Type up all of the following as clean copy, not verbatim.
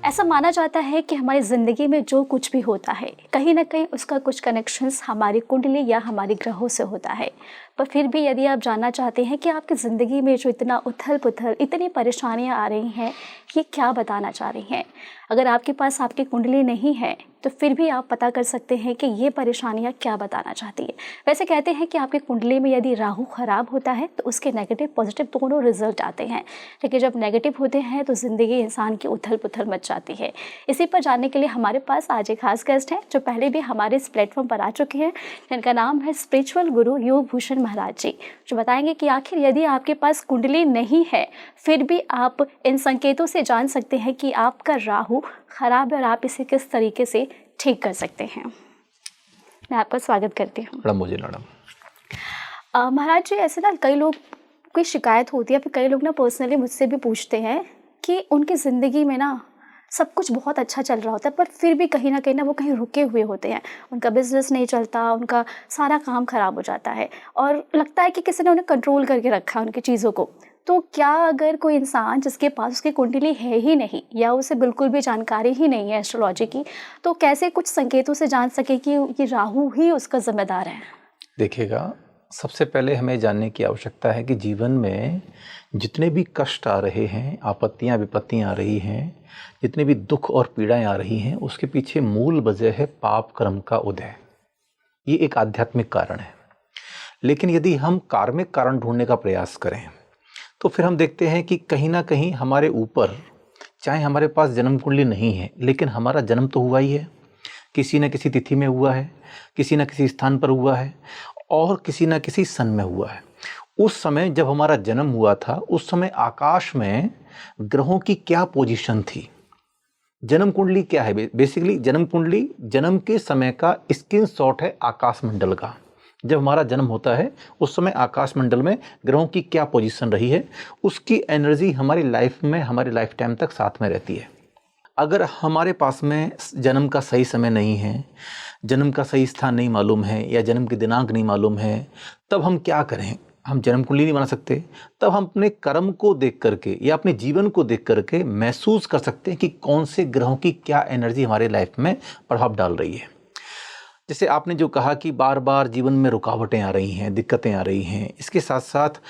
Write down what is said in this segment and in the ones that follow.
ऐसा माना जाता है कि हमारी ज़िंदगी में जो कुछ भी होता है कहीं ना कहीं उसका कुछ कनेक्शंस हमारी कुंडली या हमारी ग्रहों से होता है। पर फिर भी यदि आप जानना चाहते हैं कि आपकी ज़िंदगी में जो इतना उथल पुथल इतनी परेशानियां आ रही हैं, ये क्या बताना चाह रही हैं, अगर आपके पास आपकी कुंडली नहीं है तो फिर भी आप पता कर सकते हैं कि ये परेशानियां क्या बताना चाहती है। वैसे कहते हैं कि आपकी कुंडली में यदि राहु खराब होता है तो उसके नेगेटिव पॉजिटिव दोनों रिजल्ट आते हैं, लेकिन जब नेगेटिव होते हैं तो ज़िंदगी इंसान की उथल पुथल मच जाती है। इसी पर जानने के लिए हमारे पास आज एक खास गेस्ट हैं जो पहले भी हमारे इस प्लेटफॉर्म पर आ चुके हैं, जिनका नाम है स्पिरिचुअल गुरु योग भूषण महाराज जी, जो बताएंगे कि आखिर यदि आपके पास कुंडली नहीं है फिर भी आप इन संकेतों से जान सकते हैं कि आपका राहु खराब है और आप इसे किस तरीके से ठीक कर सकते हैं। मैं आपका स्वागत करती हूँ। मैडम महाराज जी, ऐसे ना कई लोग कोई शिकायत होती है, फिर कई लोग ना पर्सनली मुझसे भी पूछते हैं कि उनकी ज़िंदगी में ना सब कुछ बहुत अच्छा चल रहा होता है पर फिर भी कहीं ना कहीं ना वो कहीं रुके हुए होते हैं, उनका बिजनेस नहीं चलता, उनका सारा काम खराब हो जाता है और लगता है कि किसी ने उन्हें कंट्रोल करके रखा है उनकी चीज़ों को। तो क्या अगर कोई इंसान जिसके पास उसकी कुंडली है ही नहीं या उसे बिल्कुल भी जानकारी ही नहीं है एस्ट्रोलॉजी की, तो कैसे कुछ संकेतों से जान सके कि ये राहु ही उसका जिम्मेदार है? देखिएगा, सबसे पहले हमें जानने की आवश्यकता है कि जीवन में जितने भी कष्ट आ रहे हैं, आपत्तियां विपत्तियां आ रही हैं, जितने भी दुख और पीड़ाएं आ रही हैं, उसके पीछे मूल वजह है पाप कर्म का उदय। ये एक आध्यात्मिक कारण है। लेकिन यदि हम कार्मिक कारण ढूंढने का प्रयास करें तो फिर हम देखते हैं कि कहीं ना कहीं हमारे ऊपर, चाहे हमारे पास जन्म कुंडली नहीं है लेकिन हमारा जन्म तो हुआ ही है, किसी न किसी तिथि में हुआ है, किसी न किसी स्थान पर हुआ है और किसी न किसी सन में हुआ है। उस समय जब हमारा जन्म हुआ था उस समय आकाश में ग्रहों की क्या पोजीशन थी। जन्म कुंडली क्या है? बेसिकली जन्म कुंडली जन्म के समय का स्क्रीनशॉट है आकाश मंडल का। जब हमारा जन्म होता है उस समय आकाश मंडल में ग्रहों की क्या पोजीशन रही है, उसकी एनर्जी हमारी लाइफ में, हमारी लाइफ टाइम तक साथ में रहती है। अगर हमारे पास में जन्म का सही समय नहीं है, जन्म का सही स्थान नहीं मालूम है या जन्म की दिनांक नहीं मालूम है, तब हम क्या करें? हम जन्म कुंडली नहीं बना सकते। तब हम अपने कर्म को देख करके या अपने जीवन को देख करके महसूस कर सकते हैं कि कौन से ग्रहों की क्या एनर्जी हमारे लाइफ में प्रभाव डाल रही है। जैसे आपने जो कहा कि बार बार जीवन में रुकावटें आ रही हैं, दिक्कतें आ रही हैं, इसके साथ साथ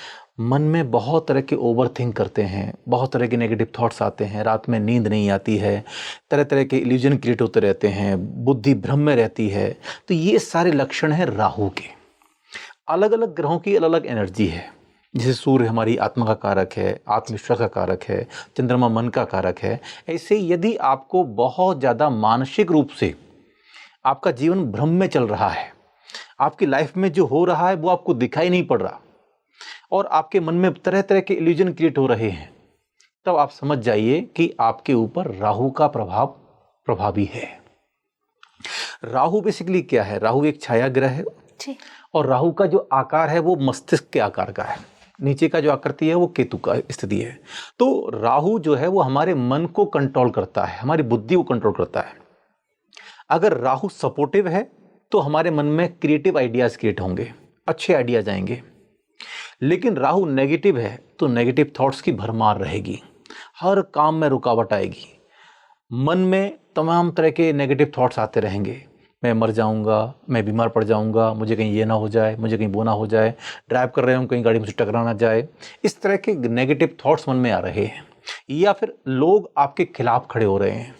मन में बहुत तरह के ओवर थिंक करते हैं, बहुत तरह के नेगेटिव थॉट्स आते हैं, रात में नींद नहीं आती है, तरह तरह के इल्यूजन क्रिएट होते रहते हैं, बुद्धि भ्रम में रहती है। तो ये सारे लक्षण हैं राहु के। अलग अलग ग्रहों की अलग अलग एनर्जी है। जैसे सूर्य हमारी आत्मा का कारक है, आत्मविश्वास का कारक है, चंद्रमा मन का कारक है। ऐसे यदि आपको बहुत ज़्यादा मानसिक रूप से आपका जीवन भ्रम में चल रहा है, आपकी लाइफ में जो हो रहा है वो आपको दिखाई नहीं पड़ रहा और आपके मन में तरह तरह के इल्यूजन क्रिएट हो रहे हैं, तब आप समझ जाइए कि आपके ऊपर राहु का प्रभाव प्रभावी है। राहु बेसिकली क्या है? राहु एक छाया ग्रह है और राहु का जो आकार है वो मस्तिष्क के आकार का है, नीचे का जो आकृति है वो केतु का स्थिति है। तो राहु जो है वो हमारे मन को कंट्रोल करता है, हमारी बुद्धि को कंट्रोल करता है। अगर राहु सपोर्टिव है तो हमारे मन में क्रिएटिव आइडियाज क्रिएट होंगे, अच्छे आइडियाज आएंगे। लेकिन राहु नेगेटिव है तो नेगेटिव थॉट्स की भरमार रहेगी, हर काम में रुकावट आएगी, मन में तमाम तरह के नेगेटिव थॉट्स आते रहेंगे। मैं मर जाऊंगा, मैं बीमार पड़ जाऊंगा, मुझे कहीं ये ना हो जाए, मुझे कहीं वो ना हो जाए, ड्राइव कर रहे हूँ कहीं गाड़ी मुझे टकरा ना जाए। इस तरह के नेगेटिव थॉट्स मन में आ रहे हैं या फिर लोग आपके खिलाफ खड़े हो रहे हैं।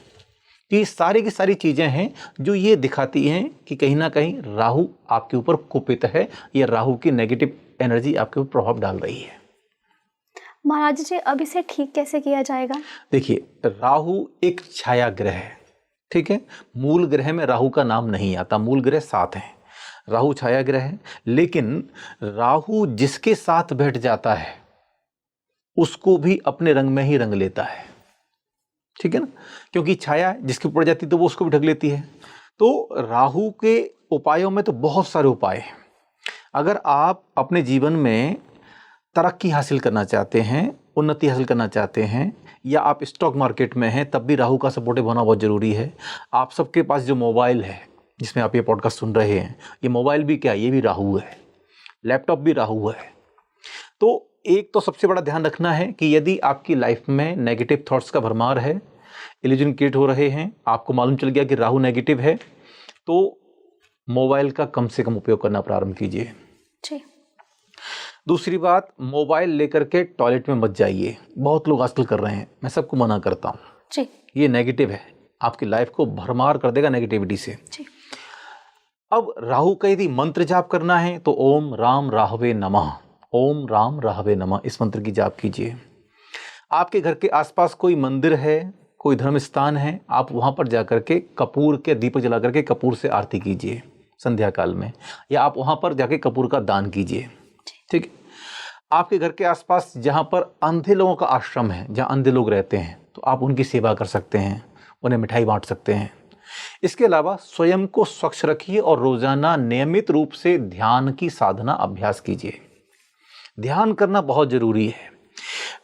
ये सारी की सारी चीज़ें हैं जो ये दिखाती हैं कि कहीं ना कहीं राहु आपके ऊपर कुपित है या राहु की नेगेटिव एनर्जी आपके ऊपर प्रभाव डाल रही है। महाराज जी, अब इसे ठीक कैसे किया जाएगा? देखिए, राहु एक छाया ग्रह है, ठीक है। मूल ग्रह में राहु का नाम नहीं आता, मूल ग्रह 7 हैं, राहु छाया ग्रह है। लेकिन राहु जिसके साथ बैठ जाता है उसको भी अपने रंग में ही रंग लेता है, ठीक है ना, क्योंकि छाया जिसके ऊपर जाती है तो वो उसको भी ढक लेती है। तो राहु के उपायों में तो बहुत सारे उपाय हैं। अगर आप अपने जीवन में तरक्की हासिल करना चाहते हैं, उन्नति हासिल करना चाहते हैं, या आप स्टॉक मार्केट में हैं, तब भी राहु का सपोर्टिव होना बहुत ज़रूरी है। आप सबके पास जो मोबाइल है जिसमें आप ये पॉडकास्ट सुन रहे हैं, ये मोबाइल भी क्या, ये भी राहु है, लैपटॉप भी राहु है। तो एक तो सबसे बड़ा ध्यान रखना है कि यदि आपकी लाइफ में नेगेटिव थॉट्स का भरमार है, इल्यूजन क्रिएट हो रहे हैं, आपको मालूम चल गया कि राहु नेगेटिव है, तो मोबाइल का कम से कम उपयोग करना प्रारंभ कीजिए। जी। दूसरी बात, मोबाइल लेकर के टॉयलेट में मत जाइए। बहुत लोग आजकल कर रहे हैं, मैं सबको मना करता हूँ। जी। ये नेगेटिव है, आपकी लाइफ को भरमार कर देगा नेगेटिविटी से। जी। अब राहु का यदि मंत्र जाप करना है तो ओम राम राहवे नमः, ओम राम राहवे नमः इस मंत्र की जाप कीजिए। आपके घर के आसपास कोई मंदिर है, कोई धर्म स्थान है, आप वहां पर जाकर के कपूर के दीपक जला करके कपूर से आरती कीजिए संध्या काल में, या आप वहां पर जाके कपूर का दान कीजिए। ठीक है। आपके घर के आसपास जहां पर अंधे लोगों का आश्रम है, जहां अंधे लोग रहते हैं, तो आप उनकी सेवा कर सकते हैं, उन्हें मिठाई बांट सकते हैं। इसके अलावा स्वयं को स्वच्छ रखिए और रोजाना नियमित रूप से ध्यान की साधना अभ्यास कीजिए। ध्यान करना बहुत जरूरी है।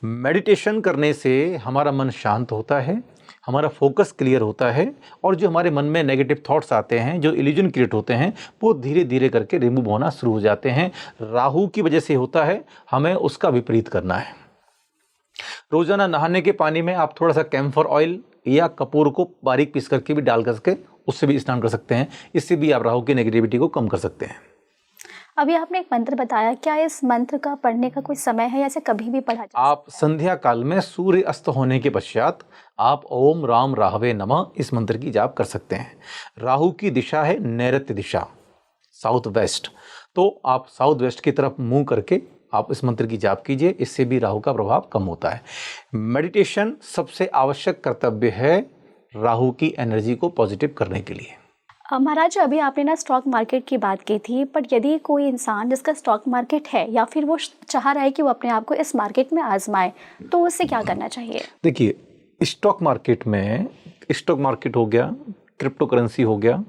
मेडिटेशन करने से हमारा मन शांत होता है, हमारा फोकस क्लियर होता है, और जो हमारे मन में नेगेटिव थॉट्स आते हैं, जो इल्यूजन क्रिएट होते हैं, वो धीरे धीरे करके रिमूव होना शुरू हो जाते हैं। राहु की वजह से होता है, हमें उसका विपरीत करना है। रोजाना नहाने के पानी में आप थोड़ा सा कैम्फर ऑयल या कपूर को बारीक पीस करके भी डाल करके उससे भी स्नान कर सकते हैं। इससे भी आप राहु की नेगेटिविटी को कम कर सकते हैं। अभी आपने एक मंत्र बताया, क्या इस मंत्र का पढ़ने का कोई समय है या इसे कभी भी पढ़ा जा आप संध्या काल में सूर्य अस्त होने के पश्चात आप ओम राम राहवे नमः इस मंत्र की जाप कर सकते हैं। राहु की दिशा है नैऋत्य दिशा, साउथ वेस्ट, तो आप साउथ वेस्ट की तरफ मुंह करके आप इस मंत्र की जाप कीजिए। इससे भी राहु का प्रभाव कम होता है। मेडिटेशन सबसे आवश्यक कर्तव्य है राहु की एनर्जी को पॉजिटिव करने के लिए। महाराज, अभी आपने ना स्टॉक मार्केट की बात की थी, पर यदि कोई इंसान जिसका स्टॉक मार्केट है या फिर वो चाह रहा है कि वो अपने आप को इस मार्केट में आजमाए, तो उससे क्या करना चाहिए? देखिए, स्टॉक मार्केट में, स्टॉक मार्केट हो गया, क्रिप्टो करेंसी हो गया,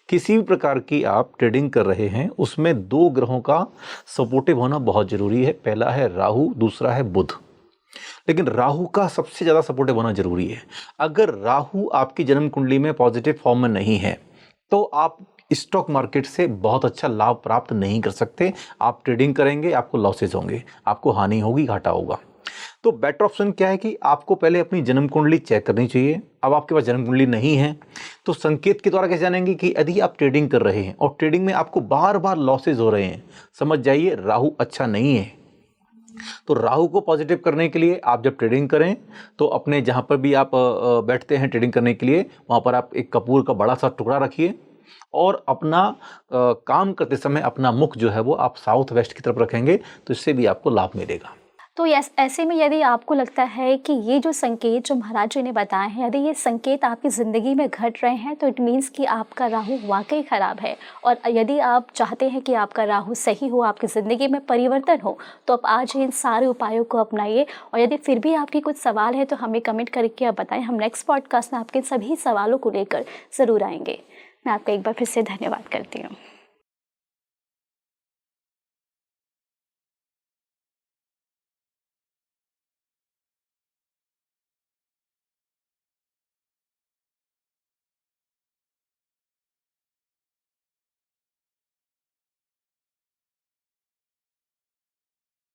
किसी भी प्रकार की आप ट्रेडिंग कर रहे हैं, उसमें दो ग्रहों का सपोर्टिव होना बहुत जरूरी है। पहला है राहु, दूसरा है बुध। लेकिन राहु का सबसे ज़्यादा सपोर्टिव होना जरूरी है। अगर राहु आपकी जन्म कुंडली में पॉजिटिव फॉर्म में नहीं है तो आप स्टॉक मार्केट से बहुत अच्छा लाभ प्राप्त नहीं कर सकते। आप ट्रेडिंग करेंगे, आपको लॉसेज होंगे, आपको हानि होगी, घाटा होगा। तो बेटर ऑप्शन क्या है कि आपको पहले अपनी जन्म कुंडली चेक करनी चाहिए। अब आपके पास जन्म कुंडली नहीं है तो संकेत के द्वारा कैसे जानेंगे कि यदि आप ट्रेडिंग कर रहे हैं और ट्रेडिंग में आपको बार बार लॉसेज हो रहे हैं, समझ जाइए राहु अच्छा नहीं है। तो राहु को पॉजिटिव करने के लिए आप जब ट्रेडिंग करें तो अपने जहां पर भी आप बैठते हैं ट्रेडिंग करने के लिए, वहां पर आप एक कपूर का बड़ा सा टुकड़ा रखिए और अपना काम करते समय अपना मुख जो है वो आप साउथ वेस्ट की तरफ रखेंगे, तो इससे भी आपको लाभ मिलेगा। तो ऐसे में यदि आपको लगता है कि ये जो संकेत जो महाराज जी ने बताए हैं, यदि ये संकेत आपकी ज़िंदगी में घट रहे हैं, तो इट मीन्स कि आपका राहु वाकई ख़राब है। और यदि आप चाहते हैं कि आपका राहु सही हो, आपकी ज़िंदगी में परिवर्तन हो, तो आप आज ही इन सारे उपायों को अपनाइए। और यदि फिर भी आपकी कुछ सवाल है तो हमें कमेंट करके आप बताएं। हम नेक्स्ट पॉडकास्ट में आपके सभी सवालों को लेकर ज़रूर आएंगे। मैं आपका एक बार फिर से धन्यवाद करती हूँ।